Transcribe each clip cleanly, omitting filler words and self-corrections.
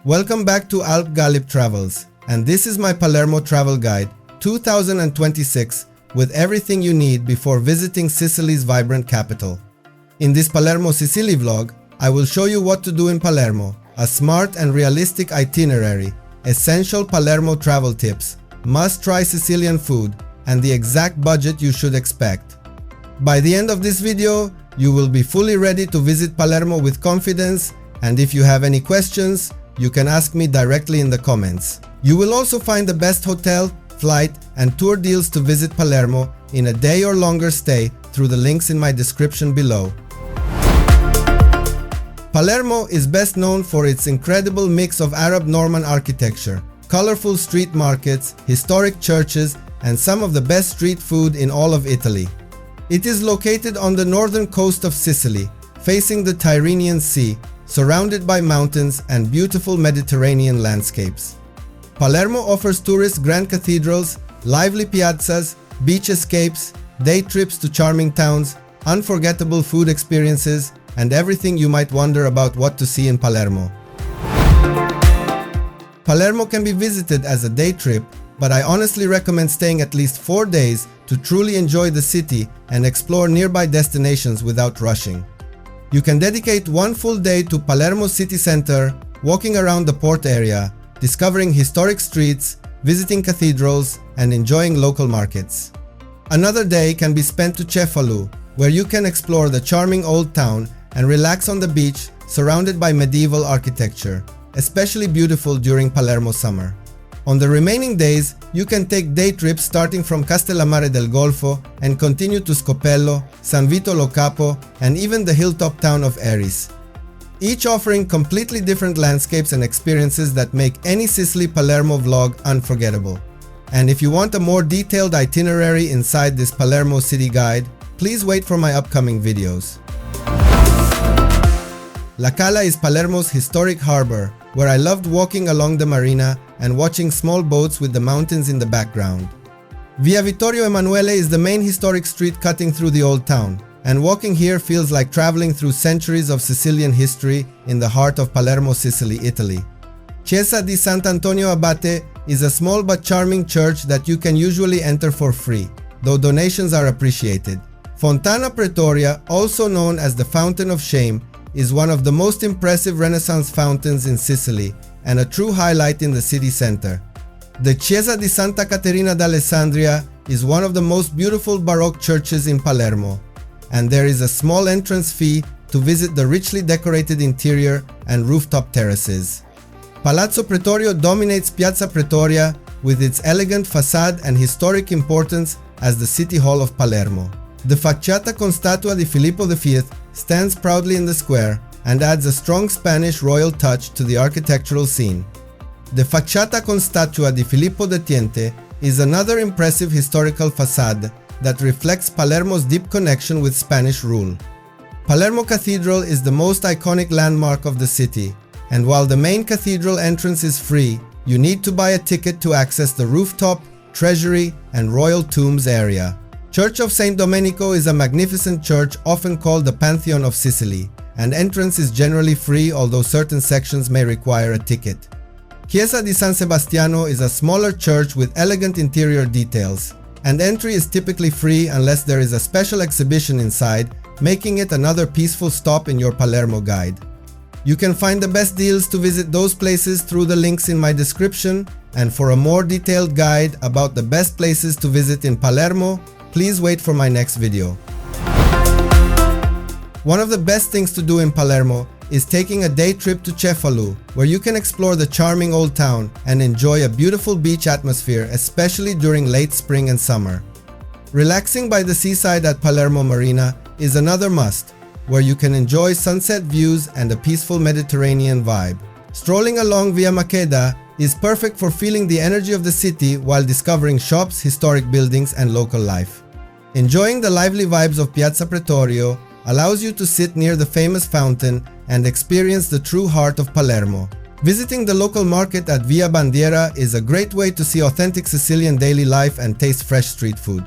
Welcome back to Alp Galip Travels, and this is my Palermo Travel Guide 2026 with everything you need before visiting Sicily's vibrant capital. In this Palermo Sicily vlog, I will show you what to do in Palermo, a smart and realistic itinerary, essential Palermo travel tips, must-try Sicilian food, and the exact budget you should expect. By the end of this video, you will be fully ready to visit Palermo with confidence, and if you have any questions, you can ask me directly in the comments. You will also find the best hotel, flight, and tour deals to visit Palermo in a day or longer stay through the links in my description below. Palermo is best known for its incredible mix of Arab-Norman architecture, colorful street markets, historic churches, and some of the best street food in all of Italy. It is located on the northern coast of Sicily, facing the Tyrrhenian Sea, surrounded by mountains and beautiful Mediterranean landscapes. Palermo offers tourists grand cathedrals, lively piazzas, beach escapes, day trips to charming towns, unforgettable food experiences, and everything you might wonder about what to see in Palermo. Palermo can be visited as a day trip, but I honestly recommend staying at least 4 days to truly enjoy the city and explore nearby destinations without rushing. You can dedicate one full day to Palermo city center, walking around the port area, discovering historic streets, visiting cathedrals, and enjoying local markets. Another day can be spent to Cefalù, where you can explore the charming old town and relax on the beach surrounded by medieval architecture, especially beautiful during Palermo summer. On the remaining days, you can take day trips starting from Castellammare del Golfo and continue to Scopello, San Vito Lo Capo, and even the hilltop town of Eris. Each offering completely different landscapes and experiences that make any Sicily Palermo vlog unforgettable. And if you want a more detailed itinerary inside this Palermo city guide, please wait for my upcoming videos. La Cala is Palermo's historic harbor, where I loved walking along the marina and watching small boats with the mountains in the background. Via Vittorio Emanuele is the main historic street cutting through the old town, and walking here feels like traveling through centuries of Sicilian history in the heart of Palermo, Sicily, Italy. Chiesa di Sant'Antonio Abate is a small but charming church that you can usually enter for free, though donations are appreciated. Fontana Pretoria, also known as the Fountain of Shame, is one of the most impressive Renaissance fountains in Sicily and a true highlight in the city center. The Chiesa di Santa Caterina d'Alessandria is one of the most beautiful Baroque churches in Palermo, and there is a small entrance fee to visit the richly decorated interior and rooftop terraces. Palazzo Pretorio dominates Piazza Pretoria with its elegant facade and historic importance as the City Hall of Palermo. The Facciata con Statua di Filippo V stands proudly in the square and adds a strong Spanish royal touch to the architectural scene. The Facciata con Statua di Filippo X is another impressive historical facade that reflects Palermo's deep connection with Spanish rule. Palermo Cathedral is the most iconic landmark of the city, and while the main cathedral entrance is free, you need to buy a ticket to access the rooftop, treasury, and royal tombs area. Church of St. Domenico is a magnificent church often called the Pantheon of Sicily, and entrance is generally free, although certain sections may require a ticket. Chiesa di San Sebastiano is a smaller church with elegant interior details, and entry is typically free unless there is a special exhibition inside, making it another peaceful stop in your Palermo guide. You can find the best deals to visit those places through the links in my description, and for a more detailed guide about the best places to visit in Palermo, please wait for my next video. One of the best things to do in Palermo is taking a day trip to Cefalù, where you can explore the charming old town and enjoy a beautiful beach atmosphere, especially during late spring and summer. Relaxing by the seaside at Palermo Marina is another must, where you can enjoy sunset views and a peaceful Mediterranean vibe. Strolling along Via Maqueda is perfect for feeling the energy of the city while discovering shops, historic buildings, and local life. Enjoying the lively vibes of Piazza Pretorio allows you to sit near the famous fountain and experience the true heart of Palermo. Visiting the local market at Via Bandiera is a great way to see authentic Sicilian daily life and taste fresh street food.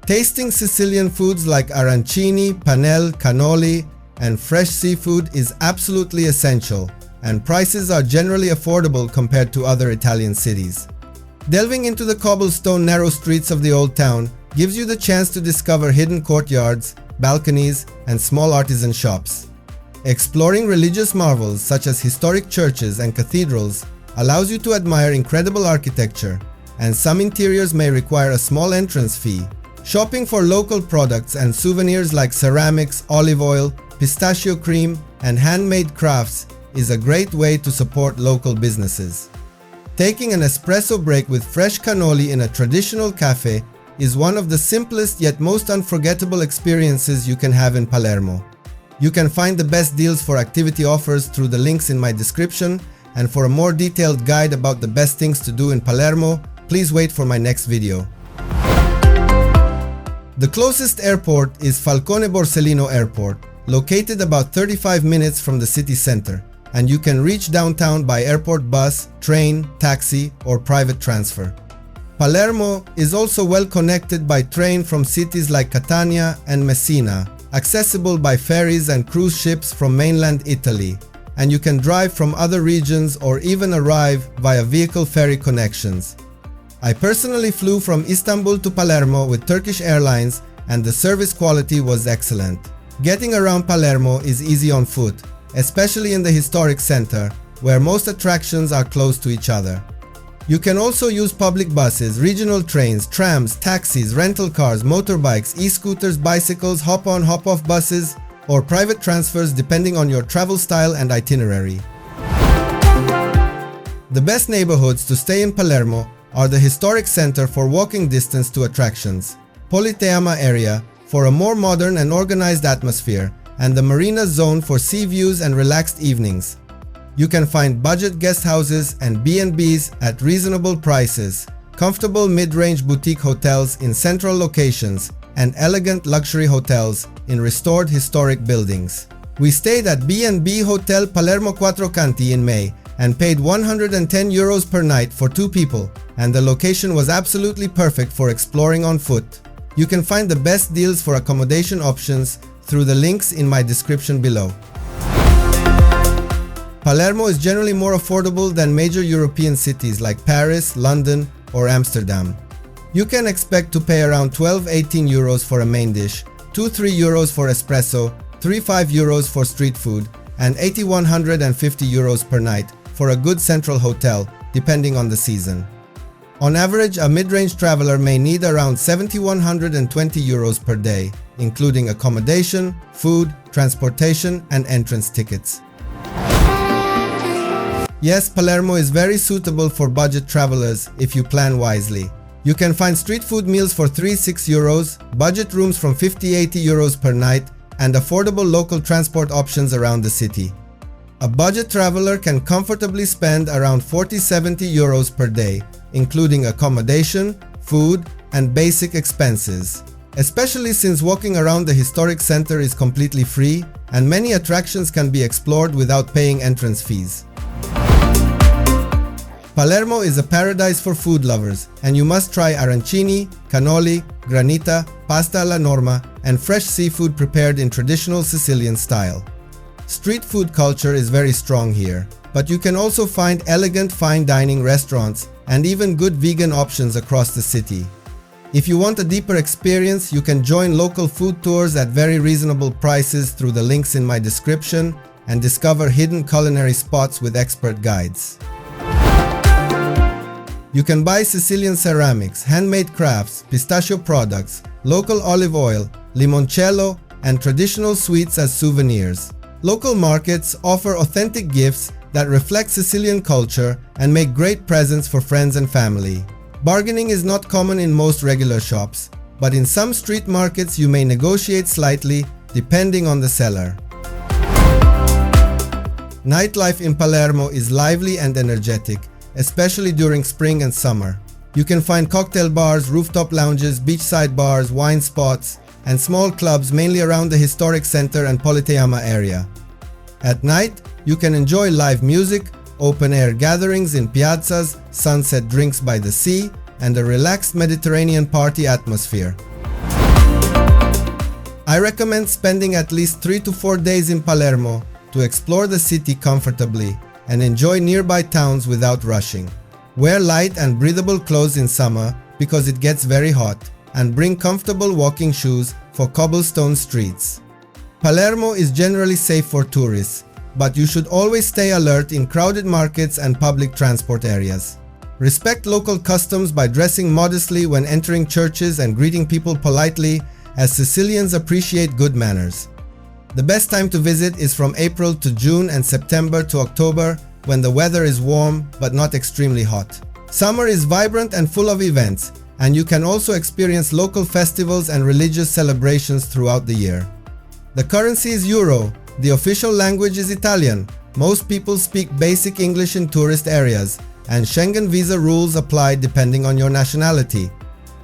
Tasting Sicilian foods like arancini, panelle, cannoli, and fresh seafood is absolutely essential, and prices are generally affordable compared to other Italian cities. Delving into the cobblestone narrow streets of the old town gives you the chance to discover hidden courtyards, balconies, and small artisan shops. Exploring religious marvels such as historic churches and cathedrals allows you to admire incredible architecture, and some interiors may require a small entrance fee. Shopping for local products and souvenirs like ceramics, olive oil, pistachio cream, and handmade crafts is a great way to support local businesses. Taking an espresso break with fresh cannoli in a traditional cafe is one of the simplest yet most unforgettable experiences you can have in Palermo. You can find the best deals for activity offers through the links in my description, and for a more detailed guide about the best things to do in Palermo, please wait for my next video. The closest airport is Falcone Borsellino Airport, located about 35 minutes from the city center, and you can reach downtown by airport bus, train, taxi, or private transfer. Palermo is also well connected by train from cities like Catania and Messina, accessible by ferries and cruise ships from mainland Italy, and you can drive from other regions or even arrive via vehicle ferry connections. I personally flew from Istanbul to Palermo with Turkish Airlines, and the service quality was excellent. Getting around Palermo is easy on foot, especially in the historic center, where most attractions are close to each other. You can also use public buses, regional trains, trams, taxis, rental cars, motorbikes, e-scooters, bicycles, hop-on, hop-off buses, or private transfers depending on your travel style and itinerary. The best neighborhoods to stay in Palermo are the historic center for walking distance to attractions, Politeama area for a more modern and organized atmosphere, and the Marina Zone for sea views and relaxed evenings. You can find budget guest houses and B&Bs at reasonable prices, comfortable mid-range boutique hotels in central locations, and elegant luxury hotels in restored historic buildings. We stayed at B&B Hotel Palermo Quattro Canti in May and paid €110 per night for 2 people, and the location was absolutely perfect for exploring on foot. You can find the best deals for accommodation options through the links in my description below. Palermo is generally more affordable than major European cities like Paris, London, or Amsterdam. You can expect to pay around €12–18 for a main dish, €2–3 for espresso, €3–5 for street food, and €80–150 per night for a good central hotel, depending on the season. On average, a mid-range traveler may need around €70–120 per day, including accommodation, food, transportation, and entrance tickets. Yes, Palermo is very suitable for budget travelers if you plan wisely. You can find street food meals for €3–6, budget rooms from €50–80 per night, and affordable local transport options around the city. A budget traveler can comfortably spend around €40–70 per day, including accommodation, food, and basic expenses. Especially since walking around the historic center is completely free, and many attractions can be explored without paying entrance fees. Palermo is a paradise for food lovers, and you must try arancini, cannoli, granita, pasta alla norma, and fresh seafood prepared in traditional Sicilian style. Street food culture is very strong here, but you can also find elegant fine dining restaurants and even good vegan options across the city. If you want a deeper experience, you can join local food tours at very reasonable prices through the links in my description and discover hidden culinary spots with expert guides. You can buy Sicilian ceramics, handmade crafts, pistachio products, local olive oil, limoncello, and traditional sweets as souvenirs. Local markets offer authentic gifts that reflect Sicilian culture and make great presents for friends and family. Bargaining is not common in most regular shops, but in some street markets you may negotiate slightly depending on the seller. Nightlife in Palermo is lively and energetic, especially during spring and summer. You can find cocktail bars, rooftop lounges, beachside bars, wine spots, and small clubs mainly around the historic center and Politeama area. At night, you can enjoy live music, open-air gatherings in piazzas, sunset drinks by the sea, and a relaxed Mediterranean party atmosphere. I recommend spending at least 3 to 4 days in Palermo to explore the city comfortably and enjoy nearby towns without rushing. Wear light and breathable clothes in summer because it gets very hot, and bring comfortable walking shoes for cobblestone streets. Palermo is generally safe for tourists, but you should always stay alert in crowded markets and public transport areas. Respect local customs by dressing modestly when entering churches and greeting people politely, as Sicilians appreciate good manners. The best time to visit is from April to June and September to October, when the weather is warm but not extremely hot. Summer is vibrant and full of events, and you can also experience local festivals and religious celebrations throughout the year. The currency is euro, the official language is Italian, most people speak basic English in tourist areas, and Schengen visa rules apply depending on your nationality.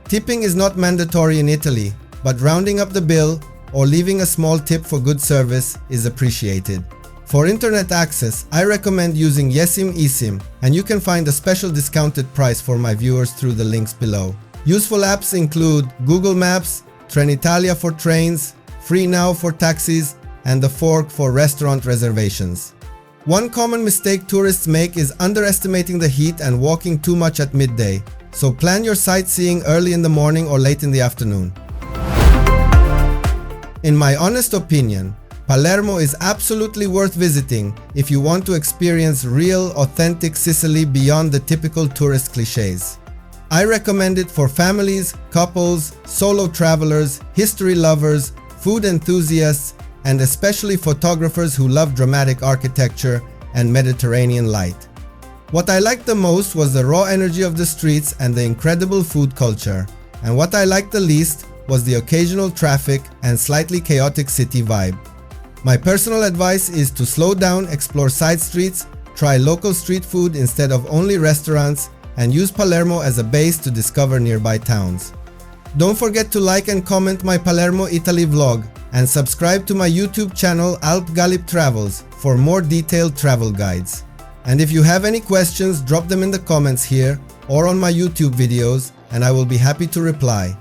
Tipping is not mandatory in Italy, but rounding up the bill or leaving a small tip for good service is appreciated. For internet access, I recommend using Yesim eSIM, and you can find a special discounted price for my viewers through the links below. Useful apps include Google Maps, Trenitalia for trains, FreeNow for taxis, and The Fork for restaurant reservations. One common mistake tourists make is underestimating the heat and walking too much at midday, so plan your sightseeing early in the morning or late in the afternoon. In my honest opinion, Palermo is absolutely worth visiting if you want to experience real, authentic Sicily beyond the typical tourist clichés. I recommend it for families, couples, solo travelers, history lovers, food enthusiasts, and especially photographers who love dramatic architecture and Mediterranean light. What I liked the most was the raw energy of the streets and the incredible food culture, and what I liked the least was the occasional traffic and slightly chaotic city vibe. My personal advice is to slow down, explore side streets, try local street food instead of only restaurants, and use Palermo as a base to discover nearby towns. Don't forget to like and comment my Palermo Italy vlog, and subscribe to my YouTube channel Alp Galip Travels for more detailed travel guides. And if you have any questions, drop them in the comments here or on my YouTube videos, and I will be happy to reply.